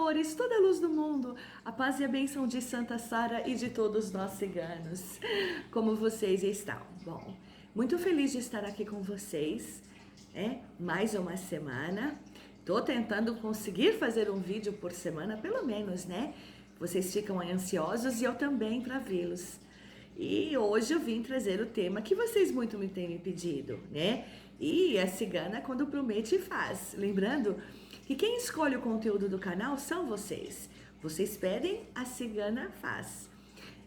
amores, toda a luz do mundo, a paz e a bênção de Santa Sara e de todos nós ciganos. Como vocês estão? Bom, muito feliz de estar aqui com vocês, mais uma semana. Tô tentando conseguir fazer um vídeo por semana, pelo menos, né? Vocês ficam ansiosos e eu também para vê-los. E hoje eu vim trazer o tema que vocês muito me têm me pedido, né? E a cigana, quando promete, faz. Lembrando que quem escolhe o conteúdo do canal são vocês. Vocês pedem, a cigana faz.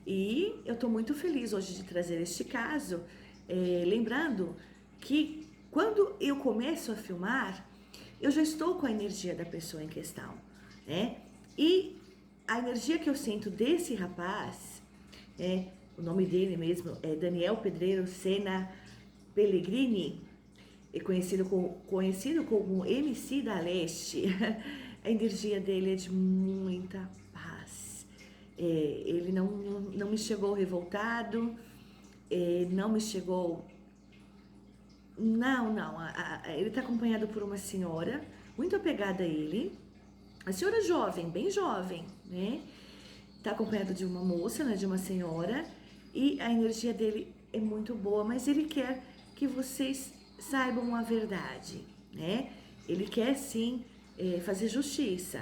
E eu tô muito feliz hoje de trazer este caso, lembrando que quando eu começo a filmar, eu já estou com a energia da pessoa em questão, né? E a energia que eu sinto desse rapaz, o nome dele mesmo é Daniel Pedreiro Sena Pellegrini, é conhecido como MC da Leste. A energia dele é de muita paz. Ele não me chegou revoltado, não me chegou... Não. Ele está acompanhado por uma senhora, muito apegada a ele. A senhora jovem, bem jovem, né? Está acompanhado de uma moça, né, de uma senhora. E a energia dele é muito boa, mas ele quer que vocês saibam a verdade, né? Ele quer sim fazer justiça,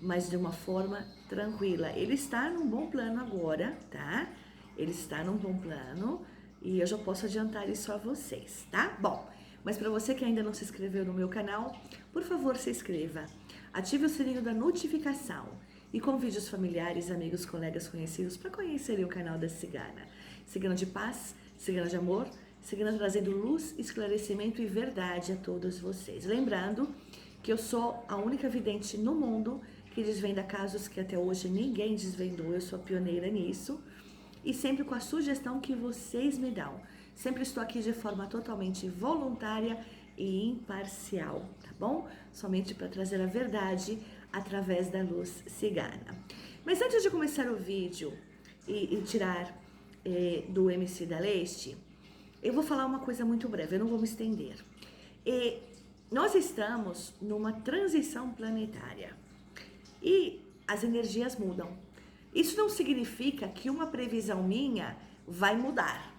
mas de uma forma tranquila. Ele está num bom plano agora, tá? Ele está num bom plano e eu já posso adiantar isso a vocês, tá? Bom, mas para você que ainda não se inscreveu no meu canal, por favor, se inscreva. Ative o sininho da notificação e convide os familiares, amigos, colegas, conhecidos para conhecerem o canal da Cigana. Cigana de paz, cigana de amor, cigana trazendo luz, esclarecimento e verdade a todos vocês. Lembrando que eu sou a única vidente no mundo que desvenda casos que até hoje ninguém desvendou. Eu sou a pioneira nisso e sempre com a sugestão que vocês me dão. Sempre estou aqui de forma totalmente voluntária e imparcial, tá bom? Somente para trazer a verdade através da luz cigana. Mas antes de começar o vídeo e tirar do MC da Leste, eu vou falar uma coisa muito breve, eu não vou me estender. Nós estamos numa transição planetária e as energias mudam. Isso não significa que uma previsão minha vai mudar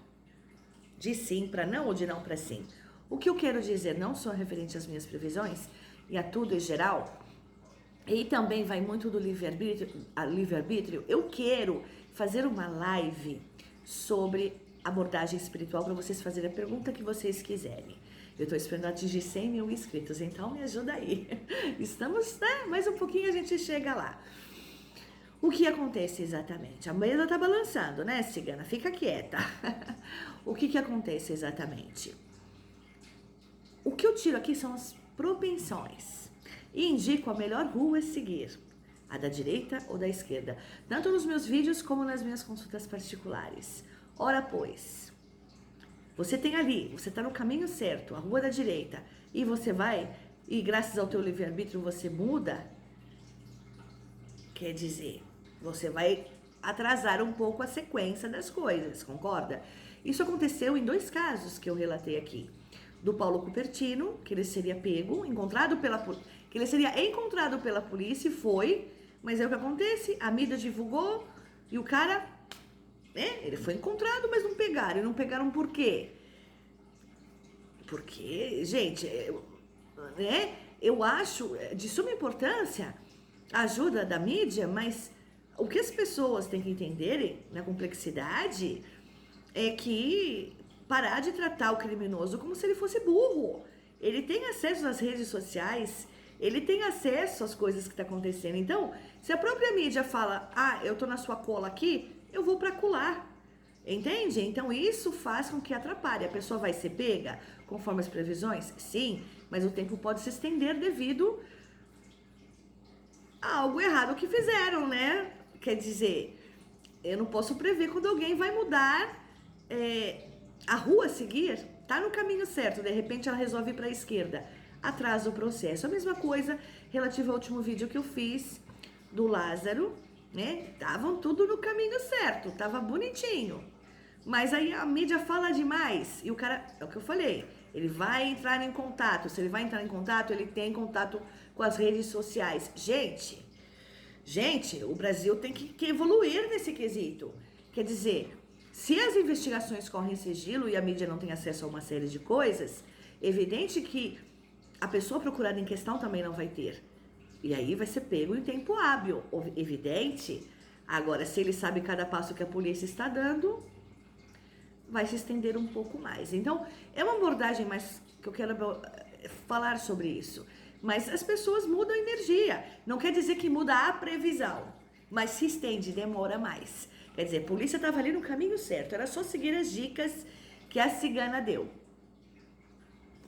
de sim para não ou de não para sim. O que eu quero dizer, não só referente às minhas previsões e a tudo em geral, e também vai muito do livre-arbítrio, eu quero fazer uma live sobre abordagem espiritual para vocês fazerem a pergunta que vocês quiserem. Eu estou esperando atingir 100 mil inscritos, então me ajuda aí. Estamos, né? Mais um pouquinho a gente chega lá. O que acontece exatamente? A mesa tá balançando, né, cigana? Fica quieta. O que acontece exatamente? O que eu tiro aqui são as propensões e indico a melhor rua a seguir, a da direita ou da esquerda, tanto nos meus vídeos como nas minhas consultas particulares. Ora pois, você tem ali, você está no caminho certo, a rua da direita, e você vai, e graças ao teu livre-arbítrio você muda, quer dizer, você vai atrasar um pouco a sequência das coisas, concorda? Isso aconteceu em 2 casos que eu relatei aqui. Do Paulo Cupertino, que ele seria que ele seria encontrado pela polícia e foi, mas é o que acontece, a mídia divulgou e o cara, ele foi encontrado, mas não pegaram. E não pegaram por quê? Porque, gente, eu acho de suma importância a ajuda da mídia, mas o que as pessoas têm que entenderem na complexidade é que parar de tratar o criminoso como se ele fosse burro. Ele tem acesso às redes sociais, ele tem acesso às coisas que estão acontecendo. Então, se a própria mídia fala, eu tô na sua cola aqui, eu vou pra colar. Entende? Então, isso faz com que atrapalhe. A pessoa vai ser pega conforme as previsões? Sim, mas o tempo pode se estender devido a algo errado que fizeram, né? Quer dizer, eu não posso prever quando alguém vai mudar a rua a seguir, tá no caminho certo, de repente ela resolve ir para a esquerda, atrasa o processo. A mesma coisa relativa ao último vídeo que eu fiz do Lázaro, né? Estavam tudo no caminho certo, tava bonitinho. Mas aí a mídia fala demais e o cara, é o que eu falei, ele vai entrar em contato. Se ele vai entrar em contato, ele tem contato com as redes sociais. Gente, Gente, o Brasil tem que evoluir nesse quesito. Quer dizer, se as investigações correm em sigilo e a mídia não tem acesso a uma série de coisas, é evidente que a pessoa procurada em questão também não vai ter. E aí vai ser pego em tempo hábil, evidente. Agora, se ele sabe cada passo que a polícia está dando, vai se estender um pouco mais. Então, é uma abordagem mais que eu quero falar sobre isso. Mas as pessoas mudam a energia. Não quer dizer que muda a previsão, mas se estende, demora mais. Quer dizer, a polícia estava ali no caminho certo, era só seguir as dicas que a cigana deu.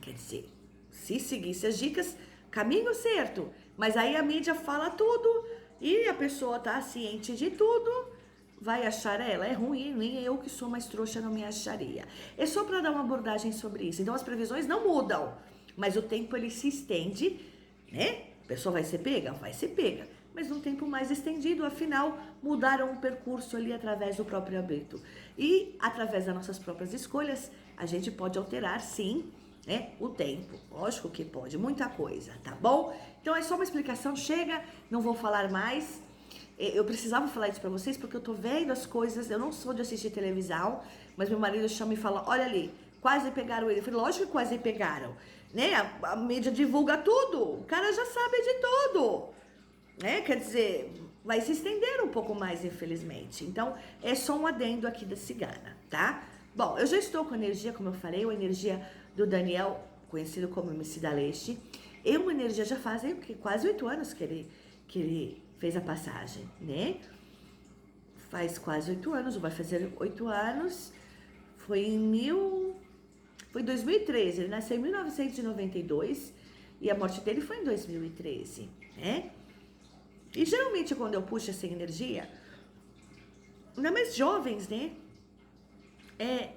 Quer dizer, se seguisse as dicas, caminho certo. Mas aí a mídia fala tudo e a pessoa tá ciente de tudo, vai achar ela é ruim, nem eu que sou mais trouxa não me acharia. É só para dar uma abordagem sobre isso. Então as previsões não mudam, mas o tempo ele se estende, né? A pessoa vai ser pega? Vai ser pega. Mas num tempo mais estendido, afinal, mudaram o percurso ali através do próprio hábito. E através das nossas próprias escolhas, a gente pode alterar, sim, né, o tempo. Lógico que pode, muita coisa, tá bom? Então é só uma explicação, chega, não vou falar mais. Eu precisava falar isso pra vocês porque eu tô vendo as coisas, eu não sou de assistir televisão, mas meu marido chama e fala, olha ali, quase pegaram ele. Eu falei, lógico que quase pegaram, né? A mídia divulga tudo, o cara já sabe de tudo, né? Quer dizer, vai se estender um pouco mais, infelizmente. Então, é só um adendo aqui da cigana, tá? Bom, eu já estou com energia, como eu falei, a energia do Daniel, conhecido como MC da Leste. É uma energia, já fazem quase 8 anos que ele fez a passagem, né? Faz quase 8 anos, ou vai fazer 8 anos. Foi em 2013, ele nasceu em 1992 e a morte dele foi em 2013, né? E geralmente quando eu puxo essa energia, ainda mais jovens, né?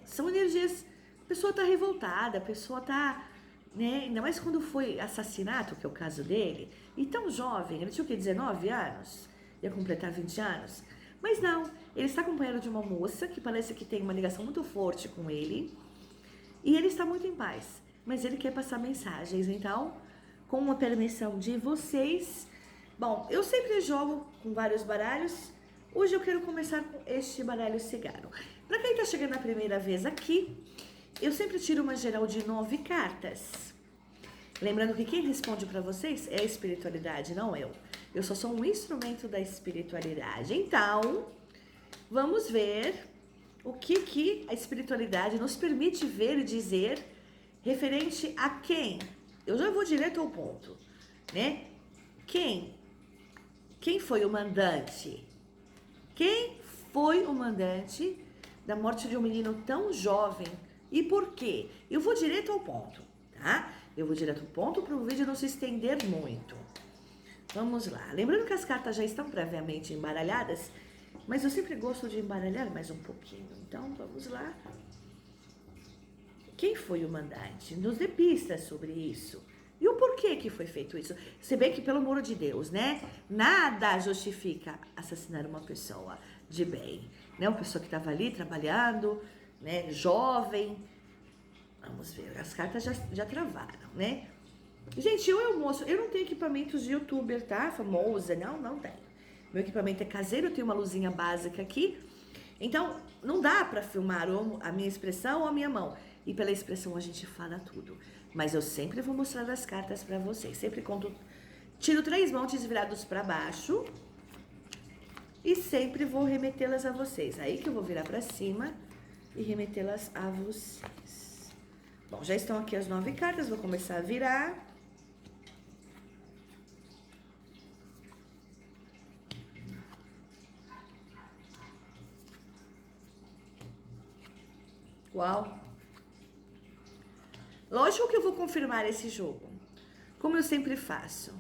São energias, a pessoa tá revoltada, a pessoa tá, né? Ainda mais quando foi assassinato, que é o caso dele, e tão jovem, ele tinha o quê, 19 anos? Ia completar 20 anos? Mas não, ele está acompanhado de uma moça que parece que tem uma ligação muito forte com ele, e ele está muito em paz, mas ele quer passar mensagens, então, com a permissão de vocês. Bom, eu sempre jogo com vários baralhos. Hoje eu quero começar com este baralho cigano. Para quem tá chegando a primeira vez aqui, eu sempre tiro uma geral de 9 cartas. Lembrando que quem responde para vocês é a espiritualidade, não eu. Eu só sou um instrumento da espiritualidade. Então, vamos ver o que a espiritualidade nos permite ver e dizer referente a quem. Eu já vou direto ao ponto, né? Quem foi o mandante? Quem foi o mandante da morte de um menino tão jovem? E por quê? Eu vou direto ao ponto, tá? Eu vou direto ao ponto para o vídeo não se estender muito. Vamos lá. Lembrando que as cartas já estão previamente embaralhadas, mas eu sempre gosto de embaralhar mais um pouquinho. Então, vamos lá. Quem foi o mandante? Nos dê pistas sobre isso. E o porquê que foi feito isso? Se bem que, pelo amor de Deus, né? Nada justifica assassinar uma pessoa de bem, né? Uma pessoa que estava ali trabalhando, né? Jovem. Vamos ver, as cartas já travaram, né? Gente, eu não tenho equipamentos de youtuber, tá? Famosa, não tenho. Meu equipamento é caseiro, eu tenho uma luzinha básica aqui. Então, não dá pra filmar ou a minha expressão ou a minha mão. E pela expressão a gente fala tudo. Mas eu sempre vou mostrar as cartas pra vocês. Sempre conto, tiro 3 montes virados pra baixo. E sempre vou remetê-las a vocês. Aí que eu vou virar pra cima e remetê-las a vocês. Bom, já estão aqui as 9 cartas, vou começar a virar. Uau! Lógico que eu vou confirmar esse jogo, como eu sempre faço.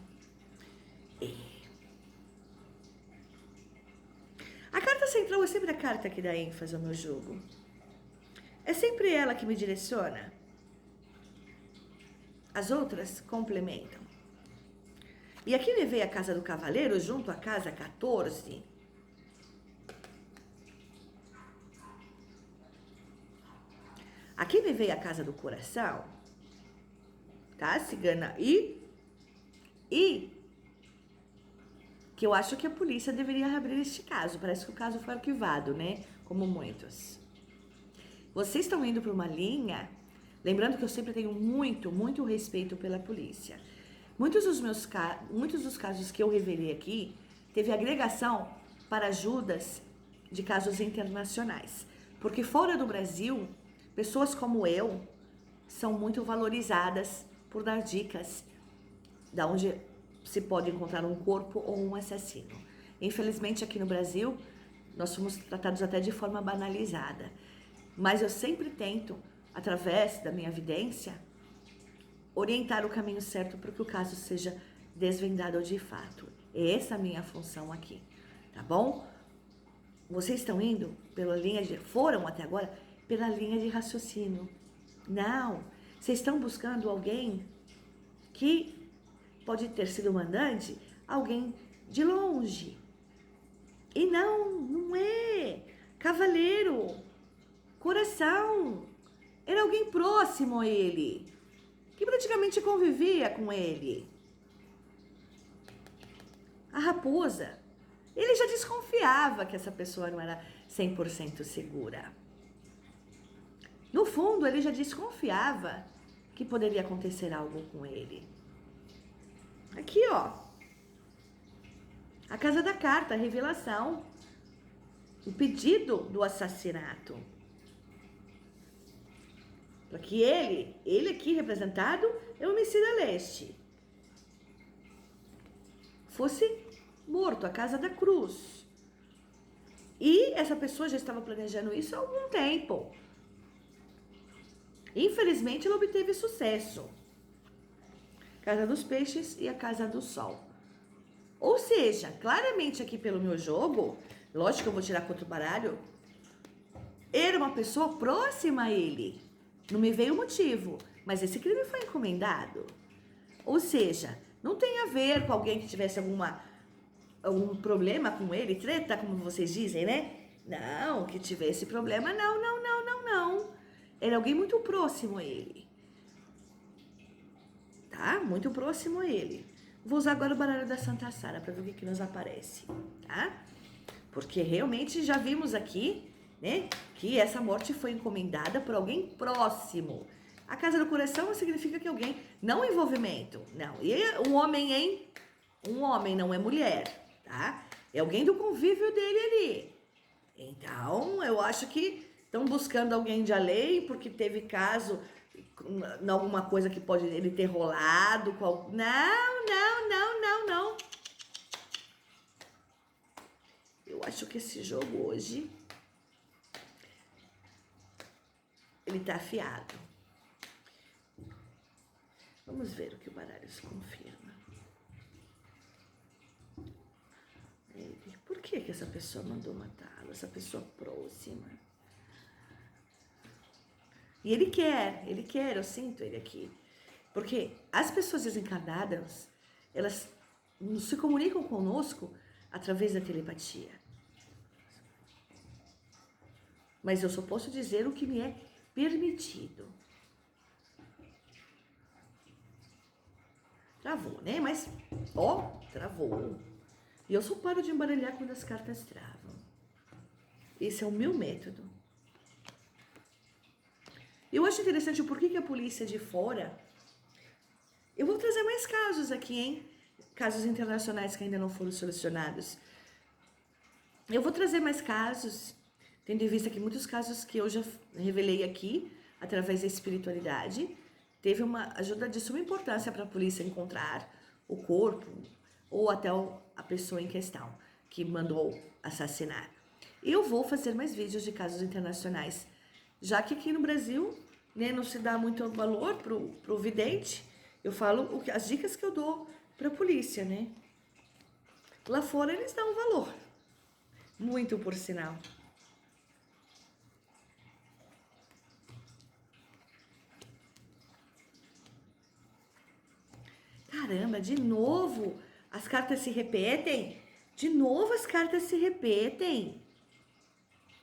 A carta central é sempre a carta que dá ênfase ao meu jogo. É sempre ela que me direciona. As outras complementam. E aqui me veio a casa do cavaleiro junto à casa 14. Aqui me veio a casa do coração, tá, cigana? E que eu acho que a polícia deveria reabrir este caso. Parece que o caso foi arquivado, né? Como muitos. Vocês estão indo para uma linha, lembrando que eu sempre tenho muito respeito pela polícia. Muitos dos casos que eu revelei aqui, teve agregação para ajudas de casos internacionais. Porque fora do Brasil, pessoas como eu são muito valorizadas por dar dicas de onde se pode encontrar um corpo ou um assassino. Infelizmente, aqui no Brasil, nós somos tratados até de forma banalizada. Mas eu sempre tento, através da minha evidência, orientar o caminho certo para que o caso seja desvendado de fato. É essa a minha função aqui, tá bom? Vocês estão indo foram até agora, pela linha de raciocínio. Não, vocês estão buscando alguém que pode ter sido mandante, alguém de longe. E não é. Cavaleiro, coração, era alguém próximo a ele, que praticamente convivia com ele. A raposa, ele já desconfiava que essa pessoa não era 100% segura. No fundo, ele já desconfiava que poderia acontecer algo com ele. Aqui, ó. A casa da carta, a revelação. O pedido do assassinato. Para que ele aqui representado, é o homicida leste, fosse morto, a casa da cruz. E essa pessoa já estava planejando isso há algum tempo. Infelizmente, ela obteve sucesso. Casa dos peixes e a casa do sol. Ou seja, claramente aqui pelo meu jogo, lógico que eu vou tirar contra o baralho, era uma pessoa próxima a ele. Não me veio o motivo, mas esse crime foi encomendado. Ou seja, não tem a ver com alguém que tivesse algum problema com ele, treta, como vocês dizem, né? Não, que tivesse problema, não. Era alguém muito próximo a ele. Tá? Muito próximo a ele. Vou usar agora o baralho da Santa Sara para ver o que nos aparece, tá? Porque realmente já vimos aqui, né, que essa morte foi encomendada por alguém próximo. A casa do coração significa que alguém, não envolvimento, não. E um homem não é mulher, tá? É alguém do convívio dele ali. Então, eu acho que estão buscando alguém de além, porque teve caso, alguma coisa que pode ele ter rolado. Não. Eu acho que esse jogo hoje, ele tá afiado. Vamos ver o que o baralho se confirma. Por que essa pessoa mandou matá-lo? Essa pessoa próxima. E ele quer, eu sinto ele aqui. Porque as pessoas desencarnadas, elas se comunicam conosco através da telepatia. Mas eu só posso dizer o que me é permitido. Travou, né? Mas, travou. E eu só paro de embaralhar quando as cartas travam. Esse é o meu método. Eu acho interessante o porquê que a polícia de fora... Eu vou trazer mais casos aqui, hein? Casos internacionais que ainda não foram solucionados. Eu vou trazer mais casos, tendo em vista que muitos casos que eu já revelei aqui, através da espiritualidade, teve uma ajuda de suma importância para a polícia encontrar o corpo ou até a pessoa em questão que mandou assassinar. Eu vou fazer mais vídeos de casos internacionais, já que aqui no Brasil, né, não se dá muito valor pro vidente. Eu falo as dicas que eu dou para a polícia, né? Lá fora eles dão valor, muito por sinal. Caramba, de novo as cartas se repetem? De novo as cartas se repetem.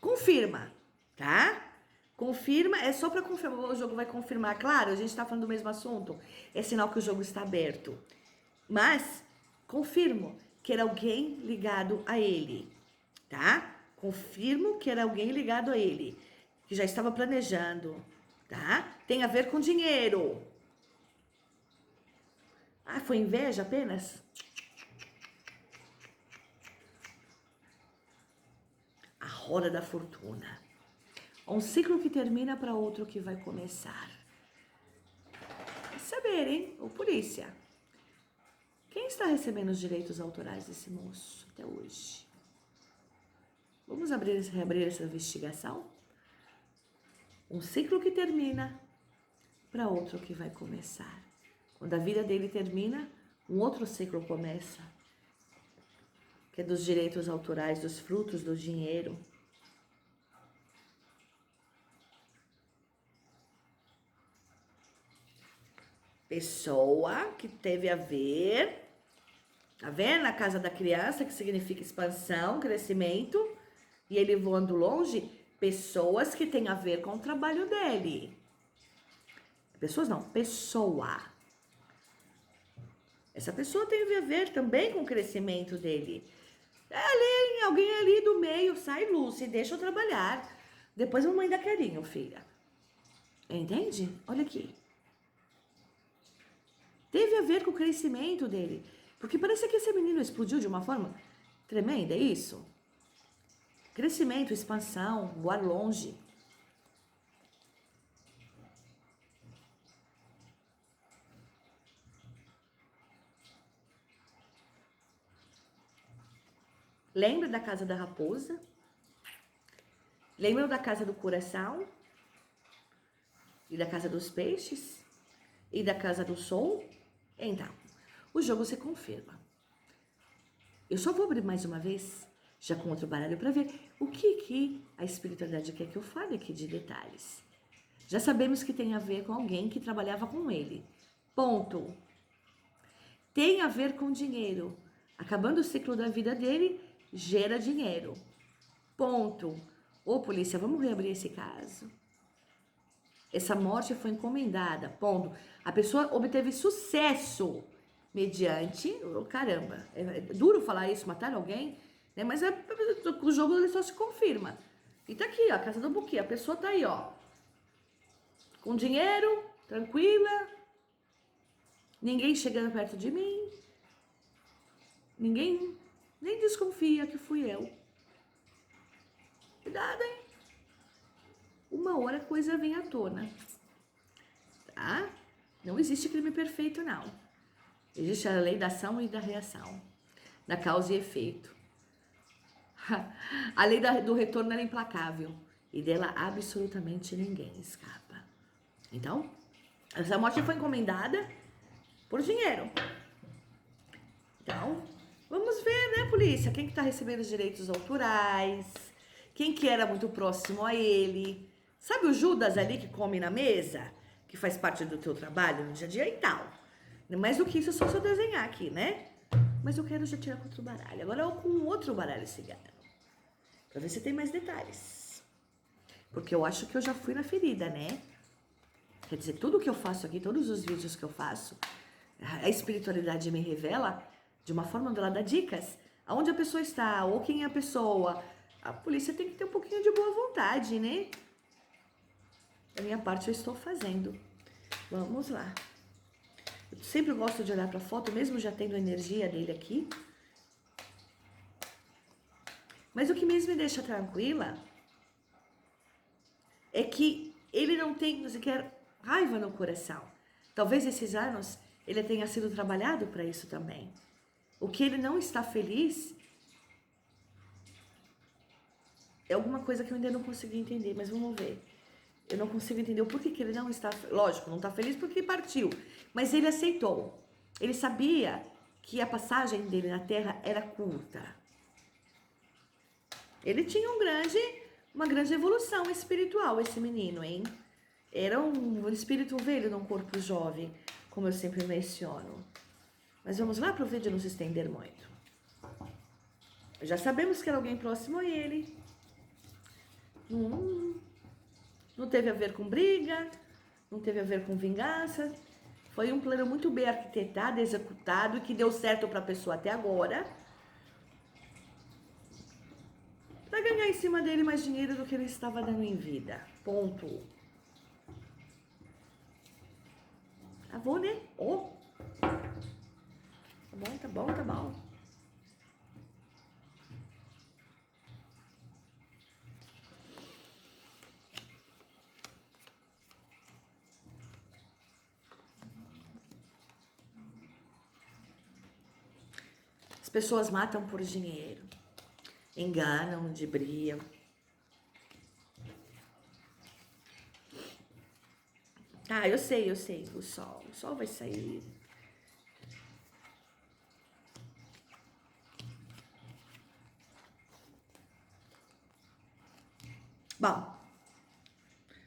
Confirma, tá? Confirma, é só para confirmar, o jogo vai confirmar. Claro, a gente está falando do mesmo assunto, é sinal que o jogo está aberto. Mas, confirmo que era alguém ligado a ele, tá? Confirmo que era alguém ligado a ele, que já estava planejando, tá? Tem a ver com dinheiro. Ah, foi inveja apenas? A roda da fortuna. Um ciclo que termina para outro que vai começar. Quer saber, hein? Ô, polícia. Quem está recebendo os direitos autorais desse moço até hoje? Vamos reabrir essa investigação? Um ciclo que termina para outro que vai começar. Quando a vida dele termina, um outro ciclo começa, que é dos direitos autorais, dos frutos do dinheiro. Pessoa que teve a ver, tá vendo? A casa da criança, que significa expansão, crescimento, e ele voando longe, pessoas que têm a ver com o trabalho dele. Pessoas não, pessoa. Essa pessoa tem a ver também com o crescimento dele. Ali, alguém ali do meio, sai, Lúcia, deixa eu trabalhar. Depois a mamãe dá carinho, filha. Entende? Olha aqui. Teve a ver com o crescimento dele. Porque parece que esse menino explodiu de uma forma tremenda, é isso? Crescimento, expansão, voar longe. Lembra da casa da raposa? Lembra da casa do coração? E da casa dos peixes? E da casa do sol? Então, o jogo se confirma. Eu só vou abrir mais uma vez, já com outro baralho, para ver o que a espiritualidade quer que eu fale aqui de detalhes. Já sabemos que tem a ver com alguém que trabalhava com ele. Ponto. Tem a ver com dinheiro. Acabando o ciclo da vida dele, gera dinheiro. Ponto. Ô, polícia, vamos reabrir esse caso. Essa morte foi encomendada. Ponto. A pessoa obteve sucesso mediante... Oh, caramba, é duro falar isso, matar alguém, né? Mas o jogo ele só se confirma. E tá aqui, ó, a casa do buquê. A pessoa tá aí, ó. Com dinheiro, tranquila. Ninguém chegando perto de mim. Ninguém nem desconfia que fui eu. Cuidado, hein? Uma hora a coisa vem à tona. Tá? Não existe crime perfeito, não. Existe a lei da ação e da reação. Da causa e efeito. A lei do retorno é implacável. E dela absolutamente ninguém escapa. Então, essa morte foi encomendada por dinheiro. Então, vamos ver, né, polícia? Quem que tá recebendo os direitos autorais? Quem que era muito próximo a ele? Sabe o Judas ali que come na mesa? Que faz parte do teu trabalho no dia a dia e tal. Mais do que isso, é só se eu desenhar aqui, né? Mas eu quero já tirar com outro baralho. Agora eu com outro baralho cigano. Pra ver se tem mais detalhes. Porque eu acho que eu já fui na ferida, né? Quer dizer, tudo que eu faço aqui, todos os vídeos que eu faço, a espiritualidade me revela de uma forma onde ela dá dicas. Aonde a pessoa está, ou quem é a pessoa. A polícia tem que ter um pouquinho de boa vontade, né? Da minha parte eu estou fazendo. Vamos lá. Eu sempre gosto de olhar para a foto, mesmo já tendo a energia dele aqui. Mas o que mesmo me deixa tranquila é que ele não tem sequer raiva no coração. Talvez esses anos ele tenha sido trabalhado para isso também. O que ele não está feliz é alguma coisa que eu ainda não consegui entender, mas vamos ver. Eu não consigo entender o porquê que ele não está... Lógico, não está feliz porque partiu. Mas ele aceitou. Ele sabia que a passagem dele na Terra era curta. Ele tinha uma grande evolução espiritual, esse menino, hein? Era um espírito velho num corpo jovem, como eu sempre menciono. Mas vamos lá para o vídeo não se estender muito. Já sabemos que era alguém próximo a ele. Não teve a ver com briga, não teve a ver com vingança. Foi um plano muito bem arquitetado, executado e que deu certo para a pessoa até agora. ganhar em cima dele mais dinheiro do que ele estava dando em vida. Ponto. Tá bom, né? Oh. Tá bom, tá bom, tá bom. As pessoas matam por dinheiro. Enganam, ludibriam. Ah, eu sei. O sol vai sair. Bom,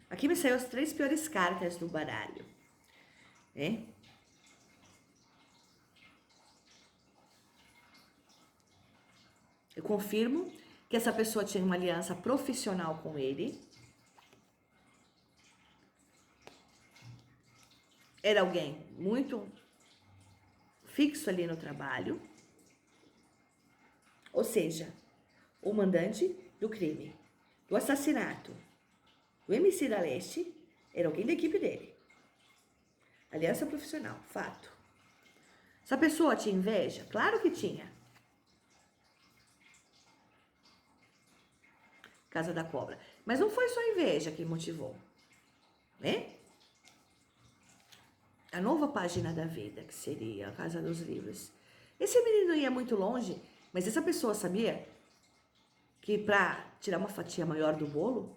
aqui me saiu as 3 piores cartas do baralho, né? Eu confirmo que essa pessoa tinha uma aliança profissional com ele. Era alguém muito fixo ali no trabalho. Ou seja, o mandante do crime, do assassinato, do MC da Leste, era alguém da equipe dele. Aliança profissional, fato. Essa pessoa tinha inveja? Claro que tinha. Casa da Cobra. Mas não foi só inveja que motivou, né? A nova página da vida, que seria a Casa dos Livros. Esse menino ia muito longe, mas essa pessoa sabia que para tirar uma fatia maior do bolo,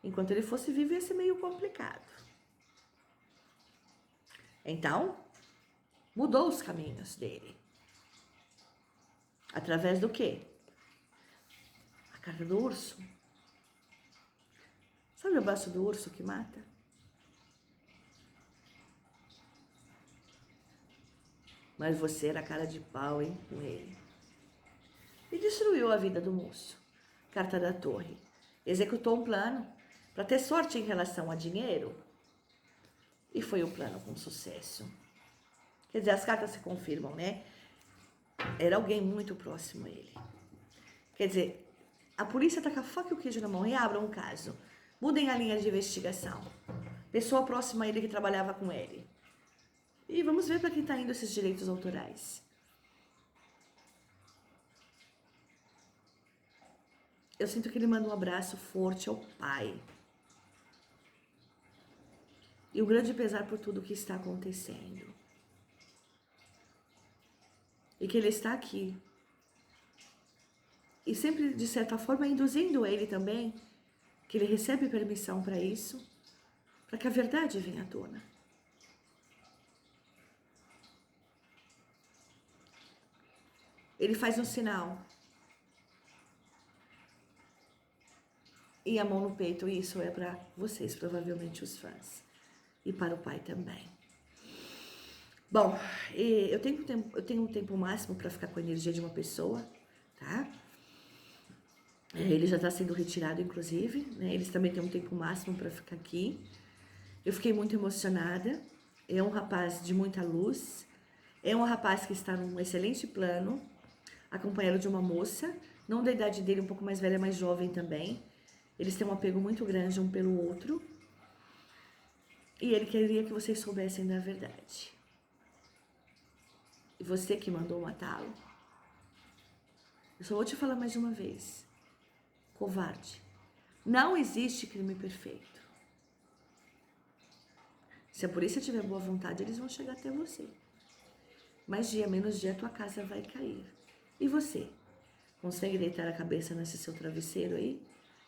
enquanto ele fosse vivo, ia ser meio complicado. Então, mudou os caminhos dele. Através do quê? A carta do urso. Sabe o braço do urso que mata? Mas você era cara de pau, hein, com ele. E destruiu a vida do moço. Carta da Torre. Executou um plano para ter sorte em relação a dinheiro. E foi um plano com sucesso. Quer dizer, as cartas se confirmam, né? Era alguém muito próximo a ele. Quer dizer, a polícia tá com a faca e o queijo na mão e abram um caso. Mudem a linha de investigação. Pessoa próxima a ele que trabalhava com ele. E vamos ver para quem tá indo esses direitos autorais. Eu sinto que ele manda um abraço forte ao pai. E um grande pesar por tudo que está acontecendo. E que ele está aqui. E sempre, de certa forma, induzindo ele também, que ele recebe permissão para isso, para que a verdade venha à tona. Ele faz um sinal. E a mão no peito, e isso é para vocês, provavelmente os fãs. E para o pai também. Bom, eu tenho um tempo máximo para ficar com a energia de uma pessoa, tá? Ele já está sendo retirado, inclusive, né? Eles também têm um tempo máximo para ficar aqui. Eu fiquei muito emocionada. É um rapaz de muita luz. É um rapaz que está num excelente plano, acompanhado de uma moça, não da idade dele, um pouco mais velha, mais jovem também. Eles têm um apego muito grande um pelo outro. E ele queria que vocês soubessem da verdade. E você que mandou matá-lo, eu só vou te falar mais uma vez. Covarde. Não existe crime perfeito. Se a polícia tiver boa vontade, eles vão chegar até você. Mais dia, menos dia, a tua casa vai cair. E você? Consegue deitar a cabeça nesse seu travesseiro aí?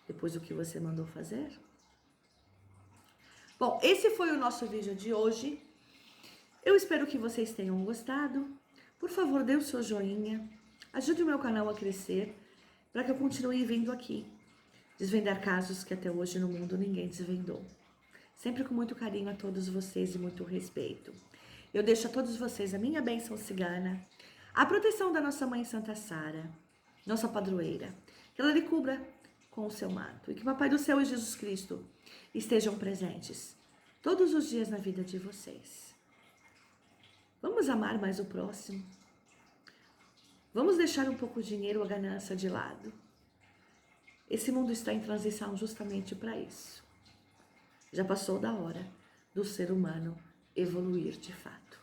Depois do que você mandou fazer? Bom, esse foi o nosso vídeo de hoje. Eu espero que vocês tenham gostado. Por favor, dê o seu joinha. Ajude o meu canal a crescer para que eu continue vindo aqui desvendar casos que até hoje no mundo ninguém desvendou. Sempre com muito carinho a todos vocês e muito respeito. Eu deixo a todos vocês a minha bênção cigana, a proteção da nossa Mãe Santa Sara, nossa padroeira, que ela lhe cubra com o seu manto e que o Papai do Céu e Jesus Cristo estejam presentes todos os dias na vida de vocês. Vamos amar mais o próximo. Vamos deixar um pouco o dinheiro ou a ganância de lado. Esse mundo está em transição justamente para isso. Já passou da hora do ser humano evoluir de fato.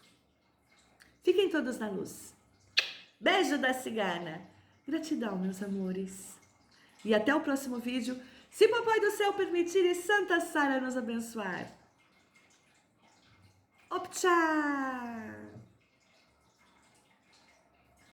Fiquem todos na luz. Beijo da cigana. Gratidão, meus amores. E até o próximo vídeo, se Papai do Céu permitir e Santa Sara nos abençoar. Optcha!